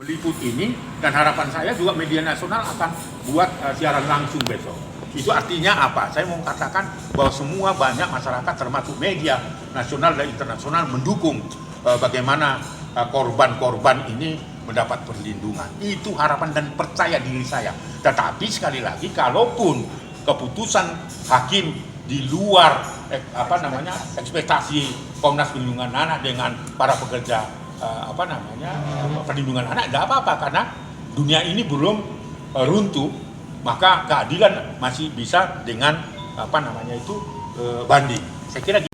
liput ini, dan harapan saya juga media nasional akan buat siaran langsung besok. Itu artinya apa? Saya mau katakan bahwa semua banyak masyarakat termasuk media nasional dan internasional mendukung bagaimana korban-korban ini mendapat perlindungan. Itu harapan dan percaya diri saya. Tetapi sekali lagi, kalaupun keputusan hakim di luar ekspektasi Komnas Perlindungan Anak dengan para pekerja perlindungan anak, tidak apa-apa, karena dunia ini belum runtuh, maka keadilan masih bisa dengan banding. Saya kira di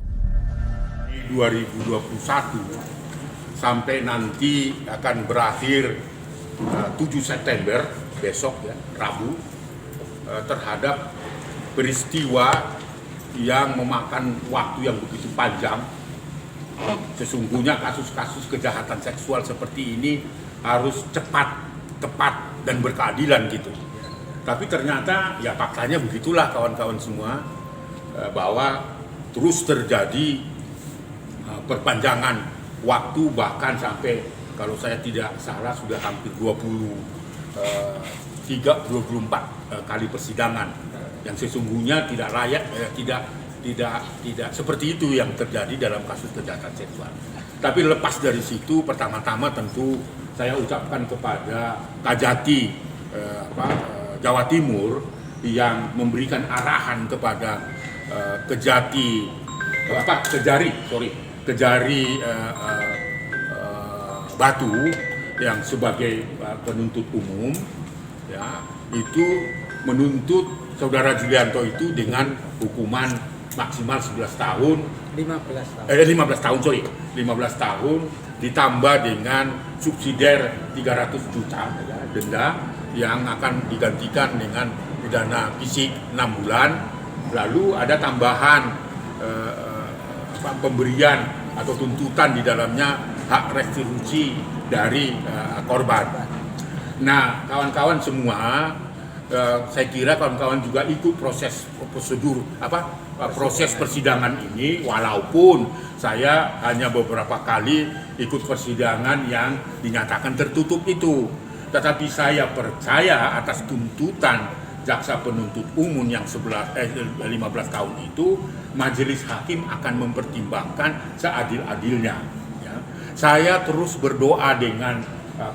2021 sampai nanti akan berakhir 7 September besok ya, Rabu, terhadap peristiwa yang memakan waktu yang begitu panjang. Sesungguhnya kasus-kasus kejahatan seksual seperti ini harus cepat, tepat, dan berkeadilan gitu. Tapi ternyata ya faktanya begitulah kawan-kawan semua, bahwa terus terjadi perpanjangan waktu, bahkan sampai kalau saya tidak salah sudah hampir 24 kali persidangan yang sesungguhnya tidak layak, tidak seperti itu yang terjadi dalam kasus kejahatan seksual. Tapi lepas dari situ, pertama-tama tentu saya ucapkan kepada Kajati Jawa Timur yang memberikan arahan kepada Kejari Batu yang sebagai penuntut umum, ya, itu menuntut saudara Julianto itu dengan hukuman maksimal 11 tahun, 15 tahun ditambah dengan subsidiar 300 juta ya, denda yang akan digantikan dengan pidana fisik 6 bulan. Lalu ada tambahan pemberian atau tuntutan di dalamnya hak restitusi dari korban. Nah, kawan-kawan semua, saya kira kawan-kawan juga ikut proses persidangan ini, walaupun saya hanya beberapa kali ikut persidangan yang dinyatakan tertutup itu. Tetapi saya percaya atas tuntutan jaksa penuntut umum yang 15 tahun itu, majelis hakim akan mempertimbangkan seadil-adilnya. Ya. Saya terus berdoa dengan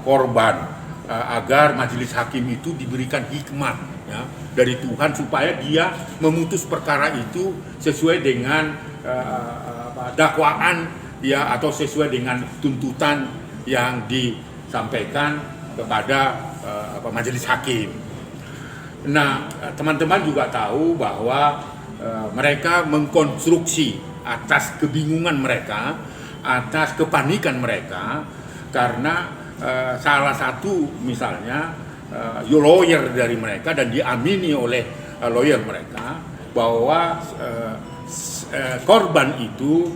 korban agar majelis hakim itu diberikan hikmah ya, dari Tuhan supaya dia memutus perkara itu sesuai dengan dakwaan ya, atau sesuai dengan tuntutan yang disampaikan kepada majelis hakim. Nah, teman-teman juga tahu bahwa mereka mengkonstruksi atas kebingungan mereka, atas kepanikan mereka, karena salah satu misalnya lawyer dari mereka dan diamini oleh lawyer mereka bahwa korban itu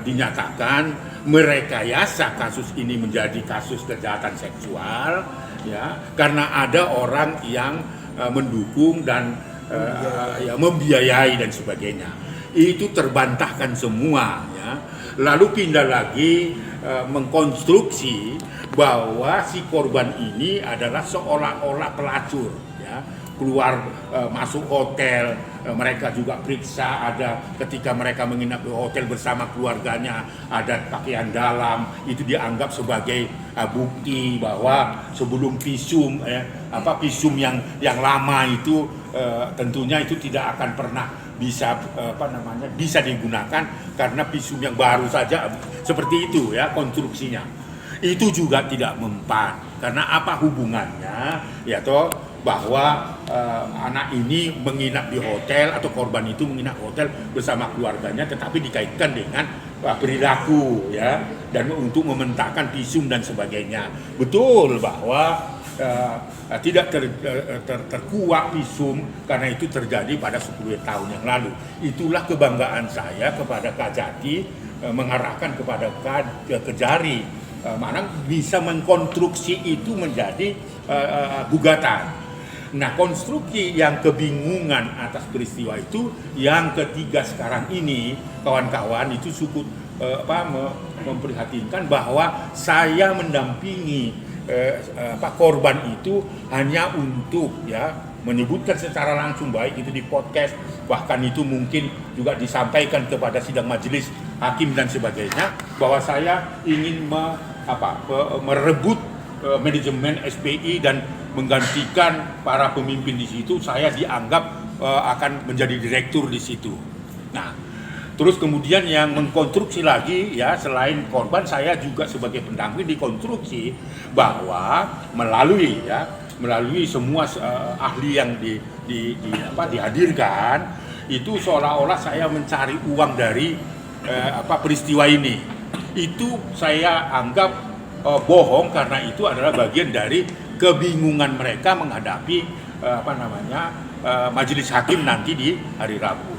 dinyatakan merekayasa kasus ini menjadi kasus kejahatan seksual ya, karena ada orang yang mendukung dan membiayai dan sebagainya. Itu terbantahkan semua ya. Lalu pindah lagi mengkonstruksi bahwa si korban ini adalah seolah-olah pelacur ya, keluar masuk hotel, mereka juga periksa, ada ketika mereka menginap di hotel bersama keluarganya ada pakaian dalam, itu dianggap sebagai bukti bahwa sebelum visum visum yang lama itu tentunya itu tidak akan pernah bisa bisa digunakan karena visum yang baru saja seperti itu ya konstruksinya. Itu juga tidak mempan, karena apa hubungannya ya toh bahwa anak ini menginap di hotel atau korban itu menginap hotel bersama keluarganya, tetapi dikaitkan dengan perilaku ya, dan untuk mementahkan visum dan sebagainya. Betul bahwa tidak terkuak visum karena itu terjadi pada 10 tahun yang lalu. Itulah kebanggaan saya kepada Kajati mengarahkan kepada Kejari, mana bisa mengkonstruksi itu menjadi gugatan. Nah, konstruksi yang kebingungan atas peristiwa itu yang ketiga sekarang ini, kawan-kawan, itu cukup memprihatinkan bahwa saya mendampingi korban itu hanya untuk ya menyebutkan secara langsung, baik itu di podcast, bahkan itu mungkin juga disampaikan kepada sidang majelis hakim dan sebagainya, bahwa saya ingin merebut manajemen SPI dan menggantikan para pemimpin di situ. Saya dianggap akan menjadi direktur di situ. Nah, terus kemudian yang mengkonstruksi lagi ya, selain korban, saya juga sebagai pendamping dikonstruksi bahwa melalui semua ahli yang dihadirkan itu seolah-olah saya mencari uang dari peristiwa ini. Itu saya anggap bohong, karena itu adalah bagian dari kebingungan mereka menghadapi majelis hakim nanti di hari Rabu.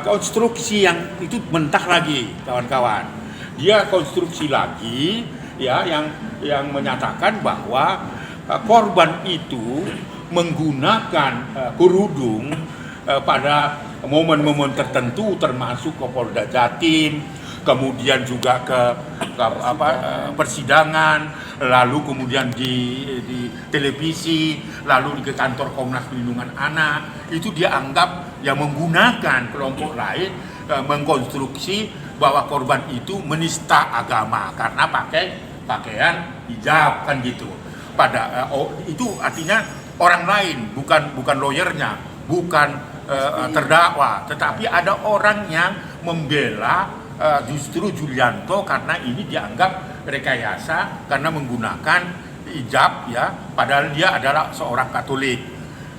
Konstruksi yang itu mentah lagi, kawan-kawan. Dia konstruksi lagi ya yang menyatakan bahwa korban itu menggunakan kerudung pada momen-momen tertentu, termasuk ke Polda Jatim, kemudian juga ke persidangan, lalu kemudian di televisi, lalu ke kantor Komnas Perlindungan Anak. Itu dia anggap yang menggunakan kelompok lain mengkonstruksi bahwa korban itu menista agama karena pakai pakaian hijab, kan gitu. Itu artinya orang lain, bukan lawyernya, bukan terdakwa, tetapi ada orang yang membela justru Julianto karena ini dianggap rekayasa karena menggunakan hijab ya, padahal dia adalah seorang Katolik.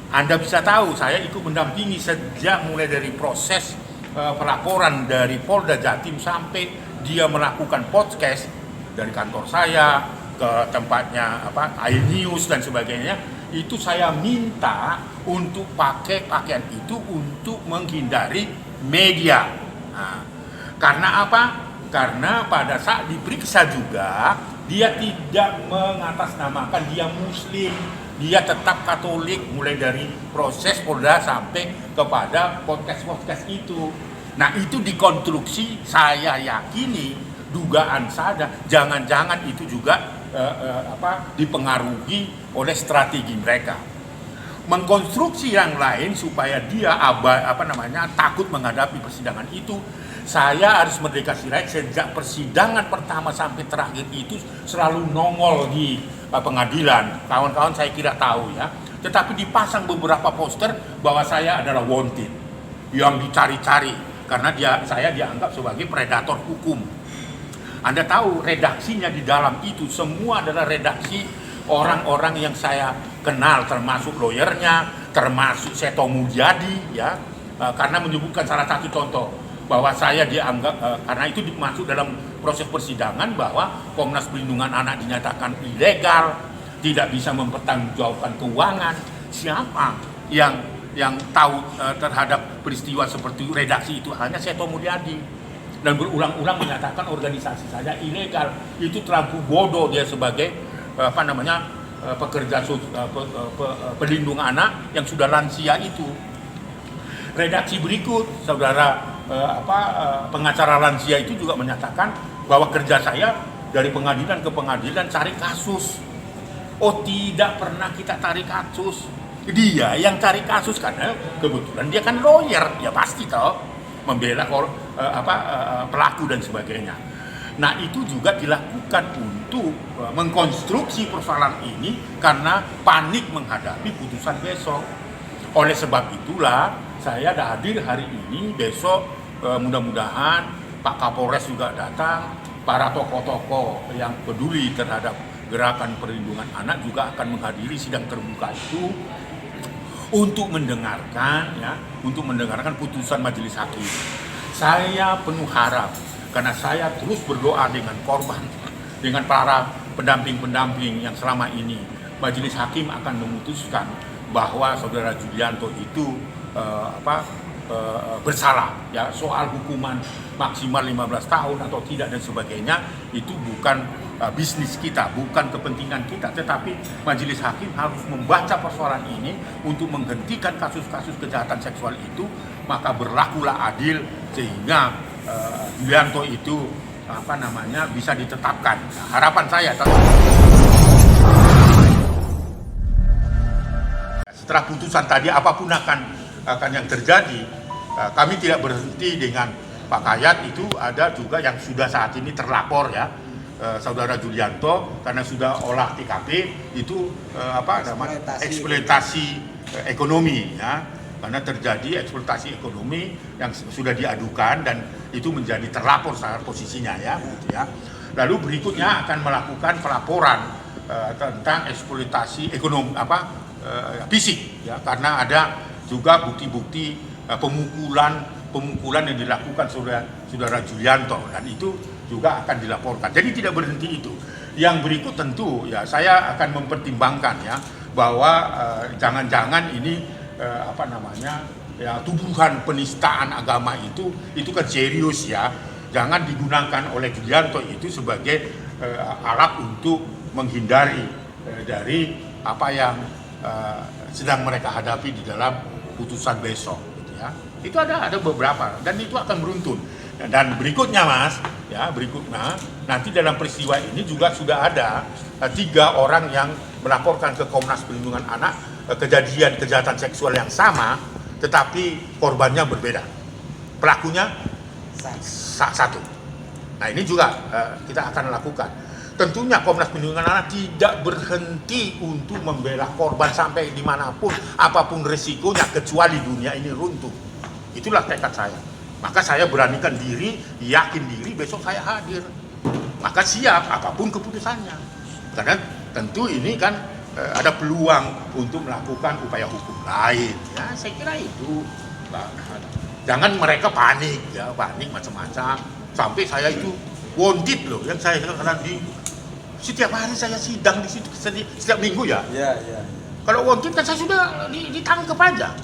Anda bisa tahu saya ikut mendampingi sejak mulai dari proses pelaporan dari Polda Jatim sampai dia melakukan podcast dari kantor saya ke tempatnya iNews dan sebagainya. Itu saya minta untuk pakai pakaian itu untuk menghindari media. Nah, karena apa? Karena pada saat diperiksa juga dia tidak mengatasnamakan dia Muslim, dia tetap Katolik mulai dari proses Polda sampai kepada podcast itu. Nah, itu dikonstruksi, saya yakini dugaan saya, jangan-jangan itu juga dipengaruhi oleh strategi mereka. Mengkonstruksi yang lain supaya dia takut menghadapi persidangan itu. Saya harus Merdeka Sirait sejak persidangan pertama sampai terakhir itu selalu nongol di pengadilan. Kawan-kawan saya kira tahu ya. Tetapi dipasang beberapa poster bahwa saya adalah wanted, yang dicari-cari karena saya dianggap sebagai predator hukum. Anda tahu redaksinya di dalam itu semua adalah redaksi orang-orang yang saya kenal, termasuk lawyernya, termasuk Seto Mulyadi ya, karena menyebutkan salah satu contoh bahwa saya dianggap karena itu dimasuk dalam proses persidangan bahwa Komnas Perlindungan Anak dinyatakan ilegal, tidak bisa mempertanggungjawabkan keuangan. Siapa yang tahu terhadap peristiwa seperti redaksi itu? Hanya Seto Mulyadi, dan berulang-ulang menyatakan organisasi saya ilegal. Itu terlalu bodoh dia sebagai pekerja pelindung anak yang sudah lansia itu. Redaksi berikut, saudara pengacara lansia itu juga menyatakan bahwa kerja saya dari pengadilan ke pengadilan cari kasus. Oh, tidak pernah kita tarik kasus. Dia yang cari kasus karena kebetulan dia kan lawyer, ya pasti toh membela pelaku dan sebagainya. Nah, itu juga dilakukan untuk mengkonstruksi persoalan ini karena panik menghadapi putusan besok. Oleh sebab itulah saya dah hadir hari ini. Besok mudah-mudahan Pak Kapolres juga datang, para tokoh-tokoh yang peduli terhadap gerakan perlindungan anak juga akan menghadiri sidang terbuka itu untuk mendengarkan putusan majelis hakim. Saya penuh harap karena saya terus berdoa dengan korban, dengan para pendamping-pendamping yang selama ini majelis hakim akan memutuskan bahwa saudara Julianto itu bersalah ya, soal hukuman maksimal 15 tahun atau tidak dan sebagainya. Itu bukan bisnis kita, bukan kepentingan kita, tetapi majelis hakim harus membaca persoalan ini untuk menghentikan kasus-kasus kejahatan seksual itu, maka berlakulah adil sehingga Julianto itu bisa ditetapkan. Nah, harapan saya setelah putusan tadi apapun akan yang terjadi, kami tidak berhenti dengan Pak Kayat. Itu ada juga yang sudah saat ini terlapor ya, Saudara Julianto, karena sudah olah TKP itu eksploitasi ekonomi ya, karena terjadi eksploitasi ekonomi yang sudah diadukan dan itu menjadi terlapor saat posisinya ya, gitu ya. Lalu berikutnya akan melakukan pelaporan tentang eksploitasi ekonomi fisik ya, karena ada juga bukti-bukti pemukulan yang dilakukan saudara Julianto, dan itu juga akan dilaporkan. Jadi tidak berhenti itu. Yang berikut tentu ya saya akan mempertimbangkan ya bahwa jangan-jangan ini ya tuduhan penistaan agama itu kan serius ya. Jangan digunakan oleh Julianto itu sebagai alat untuk menghindari dari apa yang sedang mereka hadapi di dalam putusan besok gitu ya. Itu ada beberapa dan itu akan beruntun. Dan berikutnya Mas, ya berikutnya nanti dalam peristiwa ini juga sudah ada 3 orang yang melaporkan ke Komnas Perlindungan Anak kejadian kejahatan seksual yang sama, tetapi korbannya berbeda. Pelakunya satu. Nah ini juga kita akan lakukan. Tentunya Komnas Perlindungan Anak tidak berhenti untuk membela korban sampai dimanapun, apapun resikonya, kecuali dunia ini runtuh. Itulah tekad saya. Maka saya beranikan diri, yakin diri besok saya hadir. Maka siap apapun keputusannya. Karena tentu ini kan ada peluang untuk melakukan upaya hukum lain. Ya saya kira itu. Jangan mereka panik ya, panik macam-macam. Sampai saya itu wanted loh, yang saya katakan di setiap hari saya sidang di situ setiap minggu ya. Iya. Kalau wanted kan saya sudah ditangkap aja.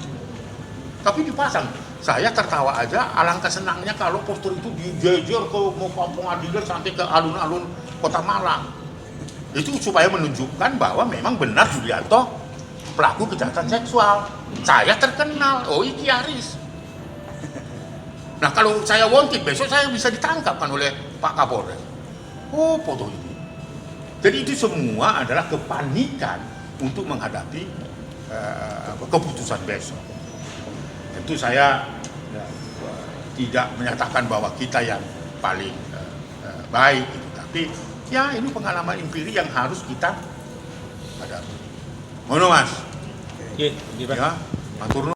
Tapi dipasang. Saya tertawa aja, alangkah senangnya kalau poster itu dijejer ke pengadilan sampai ke alun-alun Kota Malang. Itu supaya menunjukkan bahwa memang benar Julianto pelaku kejahatan seksual. Saya terkenal, Iki Aris. Nah kalau saya wanted, besok saya bisa ditangkap kan oleh Pak Kapolres. Oh foto ini. Jadi itu semua adalah kepanikan untuk menghadapi keputusan besok. Tentu saya tidak menyatakan bahwa kita yang paling baik, gitu. Tapi ya ini pengalaman empiri yang harus kita hadapi. Mohon Mas. Ya, matur nuwun.